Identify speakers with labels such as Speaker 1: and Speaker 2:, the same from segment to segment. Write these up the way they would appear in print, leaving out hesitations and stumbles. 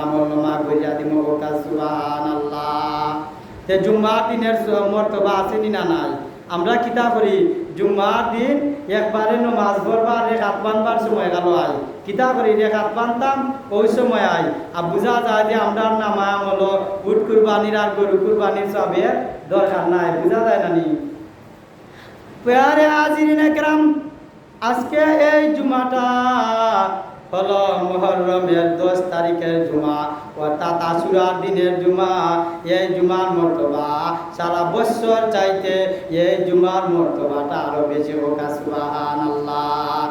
Speaker 1: আমল মা করিয়া দিমু ওকা সুবহানাল্লাহ। তে জুম্মার দিনের মর্তবা আছে না নাই? আমরা কিতা করি জুম্মার দিন একবারে নমাজ পড়বার রেখাত বানবার সময় গেল আই কিতা করি রেখাত বানতাম ওই সময় আই আর বুঝা যায় যে আমরা নামা হলো উট কুরবানির আর গরু কুরবানির সবের দরকার নাই, বুঝা যায় না নি? প্যারে হাজিরিন একরাম, আজকে এই জুমাটা হলো মুহররমের 10 তারিখের জুমা, অর্থাৎ আশুরার দিনের জুমা। এই জুমার মর্তবা সারা বছর চাইতে এই জুমার মর্তবাটা আরো বেশি হোক, সুবহানাল্লাহ।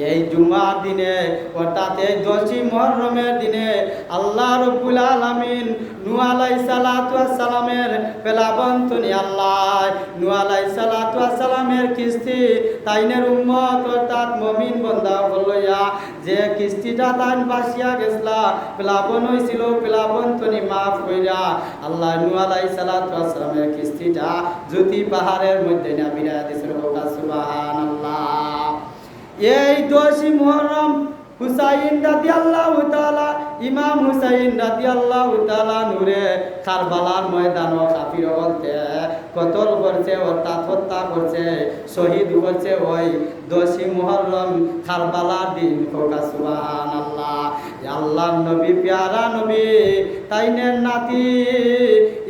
Speaker 1: এই জুমার দিনে অর্থাৎ এই 10ই মুহররমের দিনে আল্লাহ রাব্বুল আলামিন নূহ আলাইহিস সালাতু ওয়াস সালামের পেলাবন্তনি আল্লাহ নূহ আলাইহিস সালাতু ওয়াস সালামের কিস্তি তাইনের উম্মত অর্থাৎ মুমিন বান্দা বলয়া যে কিস্তিটা তাইন বাসিয়া গেছলা পেলাবন হইছিল, পেলাবন্তনি মাফ কইরা আল্লাহ নূহ আলাইহিস সালাতু ওয়াস সালামের কিস্তিটা জ্যোতি পাহাড়ের মধ্যে না বিরায়া দিছিল, সুবহানাল্লাহ। এই 10ই মুহররম হুসাইন রাদিয়াল্লাহু তাআলা ইমাম হুসাইন রাদিয়াল্লাহু তাআলা নূরে কারবালার ময়দানে কাফির বলতে কতল করছে অর্থাৎ হত্যা করছে, শহীদ করছে ওই 10ই মুহররম কারবালার দিন, সুবহানাল্লাহ। আল্লাহর নবী প্যারা নবী তাইনের নাতি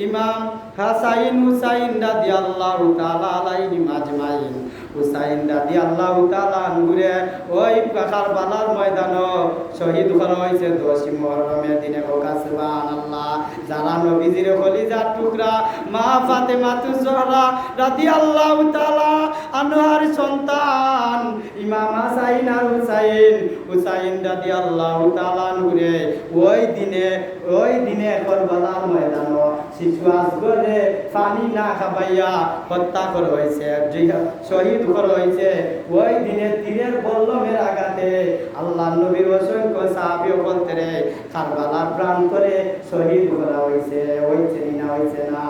Speaker 1: ইমাম হাসাইন হুসাইন রাদিয়াল্লাহু তাআলা আলাইহিম আজমাইন হুসাইন রাদিয়াল্লাহু তাআলা নূরে ওই কারবালার ময়দানে শহীদ করা হয়েছে 10ই মুহররমের দিনে, সুবহানাল্লাহ। যারা নবীজির কলিজার টুকরা মা ফাতেমাতুজ জোহরা রাদিয়াল্লাহু তাআলা আনহার সন্তান ইমাম হাসাইন আর হুসাইন রাদিয়াল্লাহু তাআলা নূরে ওই দিনে কারবালার ময়দানে শিশু আসগরে পানি না খাবাইয়া হত্যা করা হয়েছে, শহীদ করা হয়েছে। ওই দিনে তীরের বল্লমের আঘাতে আল্লাহ নবীর অসংখ্য সাহাবী বলতে কারবালার প্রান্তরে শহীদ করা হয়েছে, হয়েছে না?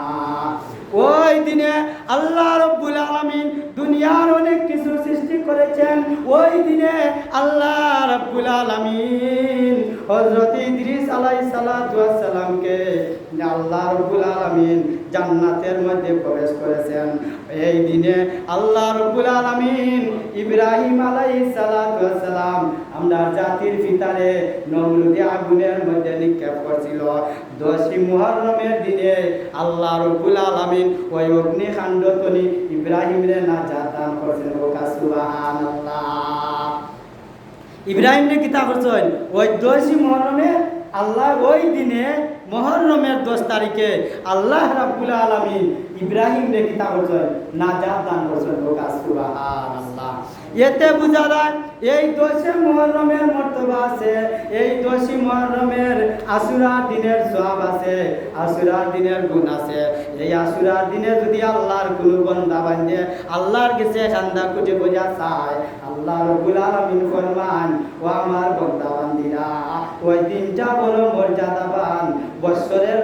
Speaker 1: ওই দিনে আল্লাহ রাব্বুল আলামিন দুনিয়ার অনেক কিছু সৃষ্টি করেছেন। ওই দিনে আল্লাহ রাব্বুল আলামিন হযরত ইদ্রিস আলাইহিস সালাতু ওয়াস সালামকে আল্লাহ রাব্বুল আলামিন জান্নাতের মধ্যে প্রবেশ করেছেন। এই দিনে আল্লাহ রাব্বুল আলামিন ইব্রাহিম আলাইহিস সালাতু ওয়াস সালাম আমরা জাতির পিতারে নমরুদে আগুনের মধ্যে নিক্ষেপ করেছিল। 10ই মুহররমের দিনে আল্লাহ রাব্বুল আলামিন ওই অগ্নিকাণ্ডতনি ইব্রাহিমের নাজাত দান করেছেন, সুবহানাল্লাহ। ইব্রাহিমকে কিতা করছেন ওই 10ই মুহররমে আল্লাহ ওই দিনে মুহররমের 10 তারিখে আল্লাহ রাব্বুল আলামিন ইব্রাহিমকে কিতা করছেন নাজাত দান করছেন, সুবহানাল্লাহ। এতে বোঝা যায় এই 10ই মুহররমের মর্তবা আছে, এই 10ই মুহররমের আশুরার দিনের সওয়াব আছে, আশুরার দিনের গুণ আছে। এই আশুরার দিনে যদি আল্লাহর কোনো বান্দা বান্দে আল্লাহর কাছে খান্দা কুটে বোঝা চায়, আল্লাহ রাব্বুল আলামিন ফরমান ও আমার বান্দা বান্দিরা ওই দিনটা বড় মর্যাদাবান। বছরের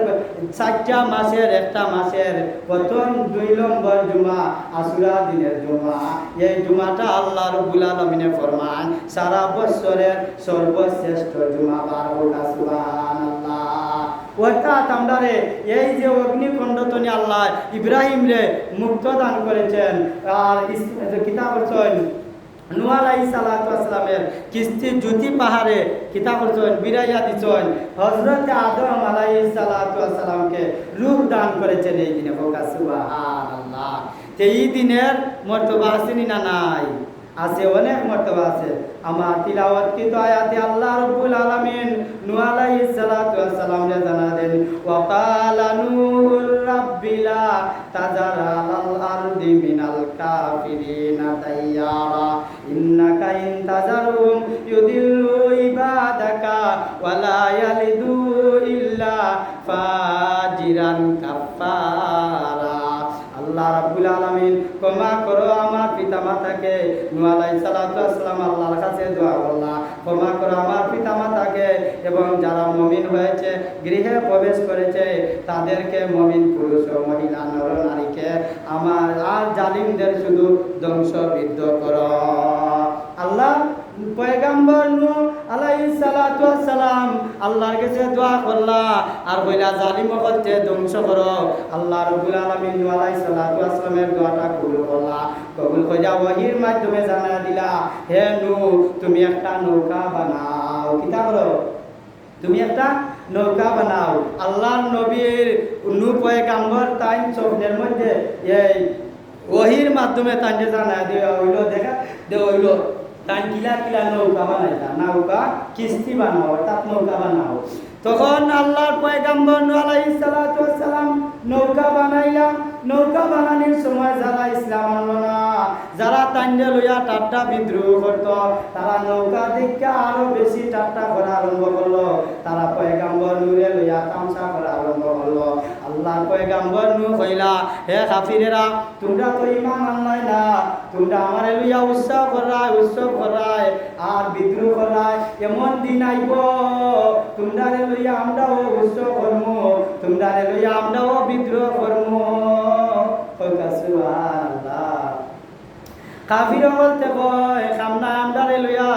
Speaker 1: 4টা মাসের একটা মাসের প্রথম 2 নম্বর জুমা আশুরা দিনের জুমা। এই জুমাটা আল্লাহ রাব্বুল আলামিনের ফরমান সারা বছরের সর্বশ্রেষ্ঠ জুমা বার হোক, সুবহানাল্লাহ। অর্থাৎ আমরা এই যে অগ্নিকুণ্ডতনি আল্লাহ ইব্রাহিম রে মুক্ত দান করেছেন আর কিতাব করছেন নূহ আলাইহিস সালাতু ওয়াস সালামের কিস্তি জ্যোতি পাহাড়ে কিতা করছেন বিরাইয়া দিছেন, হযরত আদম আলাইহিস সালাতু ওয়াস সালামকে রূপ দান করেছেন এই দিনে, সুবহানাল্লাহ। এই দিনের মর্তবা আছে না নাই? আছে, অনেক মর্তবা আছে। আমার তিলাওয়াতকৃত আয়াতে আল্লাহ রাব্বুল আলামিন নূহ আলাইহিস সালাতু ওয়াস সালামকে জানা দেন ওয়া ক্বালা নূহুর রাব্বিলা তাজার আলাল আরদি মিনাল কাফিরিনা তাইয়ারা ইন্নাকা ইন তাজারহুম ইউদিল্লু ইবাদাকা ওয়া লা ইয়ালিদু ইল্লা ফাজিরান কাফারা। আল্লাহ রাব্বুল আলামিন ক্ষমা করো আমার পিতামাতাকে। নূহ আলাইহিস সালাতু ওয়াস সালাম আল্লাহর কাছে দোয়া করলেন, ক্ষমা করো আমার পিতামাতাকে এবং যারা মুমিন হয়েছে গৃহে প্রবেশ করেছে তাদেরকে, মুমিন পুরুষ ও মহিলা নর নারীকে আমার আর জালিমদের শুধু ধ্বংস বিদ্ধ করো। আল্লাহ পয়গম্বর নূহ আলাইহিস সালাতু ওয়াস সালাম আল্লাহর কাছে দোয়া করলা আর কইলা জালিম হতে ধ্বংস করো। আল্লাহ রাব্বুল আলামিন নূহ আলাইহিস সালাতু ওয়াস সালামের দোয়াটা কবুল করলা। কবুল কইরা ওহীর মাধ্যমে জানা দিলা, হে নূহ তুমি একটা নৌকা বানাও। কিতা করো? তুমি একটা নৌকা বানাও। আল্লাহর নবীর নূহ পয়গম্বর তাই স্বপ্নের মধ্যে এই ওহীর মাধ্যমে তাকে জানা দেওয়া হইল, দেখা দেওয়া হইল তাই কিলা কিলা নৌকা বানাইলা, নৌকা কিস্তি বানাও অর্থাৎ নৌকা বানাও। তখন আল্লাহর পয়গম্বর নূহ আলাইহিস সালাতু ওয়াস সালাম নৌকা বানাইলা। নৌকা বানানোর সময় যারা ইসলাম আনলো না, যারা তাইন্ডে লইয়া ঠাট্টা বিদ্রোহ করত, তারা নৌকা দেখে আরো বেশি ঠাট্টা করা আরম্ভ করলো। তারা পয়গম্বর নূরে লইয়া তামসা করা আরম্ভ করলো। আল্লাহর পয়গম্বর নূহ কইলা, হে কাফিরেরা, তোমরা তো ঈমান আনলাই না, তোমরা আমারে লইয়া উৎসব করায় আর বিদ্রোহ করায়। এমন দিন আইব তোমরা লইয়া আমরাও উৎসব করমু, তোমরা লইয়া আমরাও বিদ্রোহ করমু। সুবহানাল্লাহ। কাফির বলতে কয় সামনা আমদারে লইয়া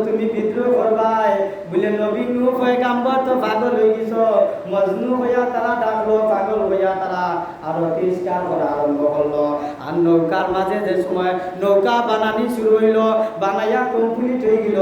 Speaker 1: তুমি বিদ্রোহ করবাই বলে নবী নূহ পয়গম্বর তো পাগল হয়ে গেছ। মজনু হইয়া তারা ডাকলো, পাগল হইয়া তারা আরো তিরস্কার করা আরম্ভ করলো। আর নৌকার মাঝে যে সময় নৌকা বানানি শুরু হইল, বানাইয়া কমপ্লিট হয়ে গেল।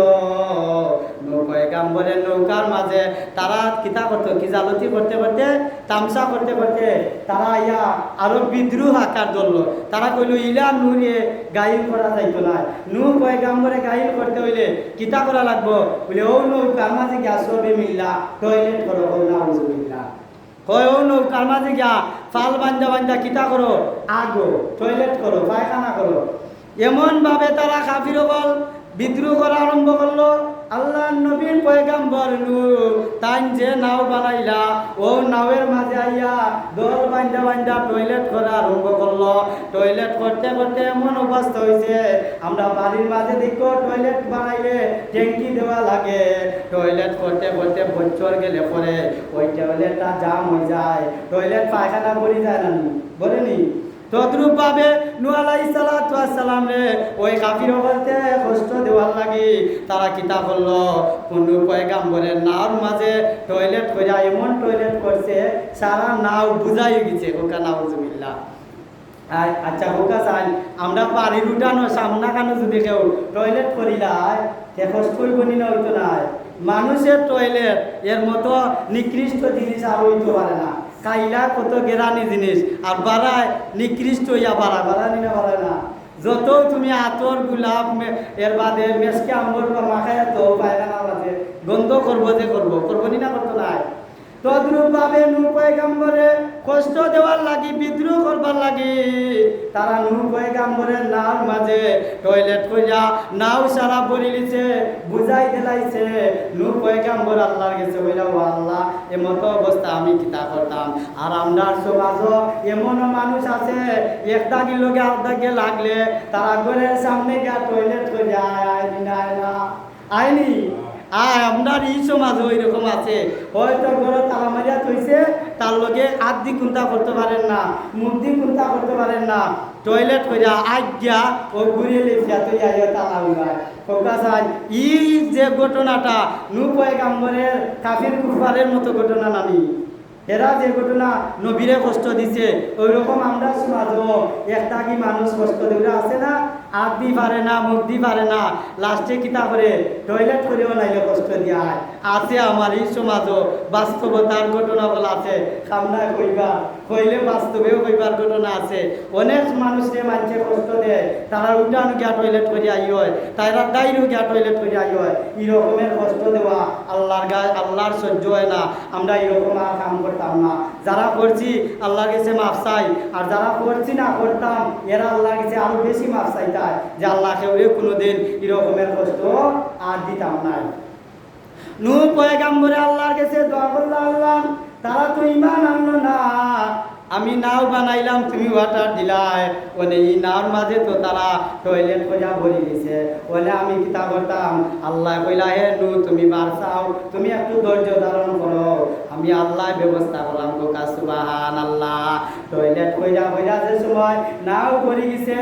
Speaker 1: নূহ পয়গম্বরের নৌকার মাঝে তারা কিতা করতো, কি জালতি করতে করতে, তামসা করতে করতে তারা ইয়া আরো বিদ্রোহ আকার ধরলো। তারা কইল ইলা নূরে গাইল করা যাইতো না, নূহ পয়গম্বরে গাইল করতে হইলে কিতা করা লাগবো বলে ও নৌকার মাঝে গিয়া সবে মিল্লা টয়লেট করো, ও নাউজুবিল্লাহ। কয় ও নৌকার মাঝে গিয়া ফাল বান্ধা বান্ধা কিতা করো, আগো টয়লেট করো, পায়খানা করো। এমন ভাবে তারা কাফির বল বিদ্রোহ করা আরম্ভ করলো। আল্লাহ নবীর পয়গম্বর নূহ তাই যে নাও বানাইলা, ও নাওয়ের মাঝে আইয়া দল বান্ধা বান্ধা টয়লেট করা আরম্ভ করলো। টয়লেট করতে করতে এমন অবস্থা হয়েছে, আমরা বাড়ির মাঝে দেখো টয়লেট বানাইলে ট্যাঙ্কি দেওয়া লাগে। টয়লেট করতে করতে বছর গেলে পরে ওই টয়লেটটা জাম হয়ে যায়, টয়লেট পায়খানা পড়ে যায় না, বলেনি? তদ্রূপ ভাবে নূহ আলাইহিস সালাতু ওয়াস সালাম রে ওই কাফির বলতে কষ্ট দেওয়ার লাগি তারা কিতা করলো, নূহ পয়গম্বরের নাওর মাঝে টয়লেট কইরা এমন টয়লেট করছে সারা নাও বুঝাই গেছে। ওকা নাউজুবিল্লাহ। আচ্ছা ওকা চাই আমরা বাড়ির উঠানো সামনা কানো যদি কেউ টয়লেট করিলাই কষ্ট কইবনি না, হইতো না। মানুষের টয়লেট এর মতো নিকৃষ্ট জিনিস আর হইতে পারে না। কাইলা কত গেরানি জিনিস আর বাড়ায় নিকৃষ্ট হইয়া বাড়ানি না, বাড়ায় না। যত তুমি আতর গোলাপ এর বাদে মেসকে আম্বর মাখায় তো পায়খানা বাদে গন্ধ করবো যে করবো নি না, করতো নাই। তদ্রূপ ভাবে নূহ পয়গম্বরে কষ্ট দেওয়ার লাগি, বিদ্রোহ করবার লাগি তারা নূহ পয়গম্বরের নাওর মাঝে টয়লেট কইরা নাও সারা ভরি লিছে, বুঝাই দিলাইছে। নূহ পয়গম্বর আল্লাহর কাছে বইলা, ও আল্লাহ এমতো অবস্থা আমি কিতা করতাম। আর আমরার সমাজও এমন মানুষ আছে একদাগি লোকে আর্দাগে লাগলে তারা ঘরের সামনে গিয়া টয়লেট কইরা আইনি আপনার এই সমাজ ওই রকম আছে, হয়তো ঘরে তালা মারিয়া থইছে, তার লগে হাত দি কুন্তা করতে পারেন না, মুখ দি কুন্তা করতে পারেন না, টয়লেট করিয়া আজ্ঞা ও ঘুরিয়ে লেফিয়া তুই আইয়া তালা উড়ায়। এই যে ঘটনাটা নূহ পয়গম্বরের কাফির কুফারের মতো ঘটনা নানি, এরা যে ঘটনা নবীরে কষ্ট দিছে ওই রকম আমরা সমাজও একটা কি মানুষ কষ্ট দেওয়া আছে না, হাত দি পারে না, মুখ দি পারে না, লাস্টে কিতা করে টয়লেট করেও নাইলে কষ্ট দিয়া আছে। আমার এই সমাজও বাস্তবতার ঘটনা বলা আছে, সামনায় কইবা কইলে বাস্তবেও কইবার ঘটনা আছে। অনেক মানুষকে মানুষের কষ্ট দেয়, তারা উঠানো গিয়া টয়লেট করে আই হয়, তারা দায়রও গিয়া টয়লেট করে আই হয়। এই রকমের কষ্ট দেওয়া আল্লাহর গায়ে আল্লাহর সহ্য হয় না। আমরা এরকম আর কাম করতাম না। যারা করছি আল্লাহর কাছে মাফ চাই, আর যারা করছি না করতাম এরা আল্লাহর কাছে আরো বেশি মাফ চাইতাম যে আল্লাহকে ওরে কোনোদিন এরকমের কষ্ট আর দিতাম না। নূহ পয়গম্বরে আল্লাহর কাছে দোয়া করলো, আল্লাহ তারা তো ঈমান আনলো না, আমি নাও বানাইলাম তুমি ওয়াটার দিলাই, ওনে এই নাওর মাঝে তো তারা টয়লেট খোঁজা ভরি দিছে, ওনে আমি কিতা করতাম। আল্লাহ কইলা, হে নূহ তুমি বাঁচাও, তুমি একটু ধৈর্য ধারণ করো, আমি আমি আল্লাহ ব্যবস্থা করলাম গোকা সুবহানাল্লাহ। টয়লেট কইরা যে সময় নাও করে গেছে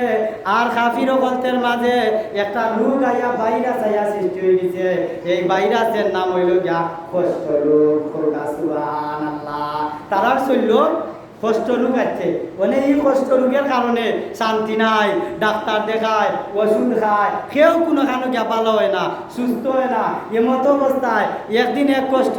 Speaker 1: আর কাফির গলতের মাঝে একটা রোগ আইয়া ভাইরাস আইয়া সৃষ্টি হয়ে গেছে। এই ভাইরাসের নাম হইল গিয়া কষ্ট রোগ। গোকা সুবহানাল্লাহ। তারার শৈল্য কষ্ট রোগ আছে, মানে এই কষ্ট রোগের কারণে শান্তি নাই, ডাক্তার দেখায়, ওষুধ খায়, কেউ কোনো কারণে ভালো হয় না, সুস্থ হয় না। এমতো অবস্থায় একদিন এক কষ্ট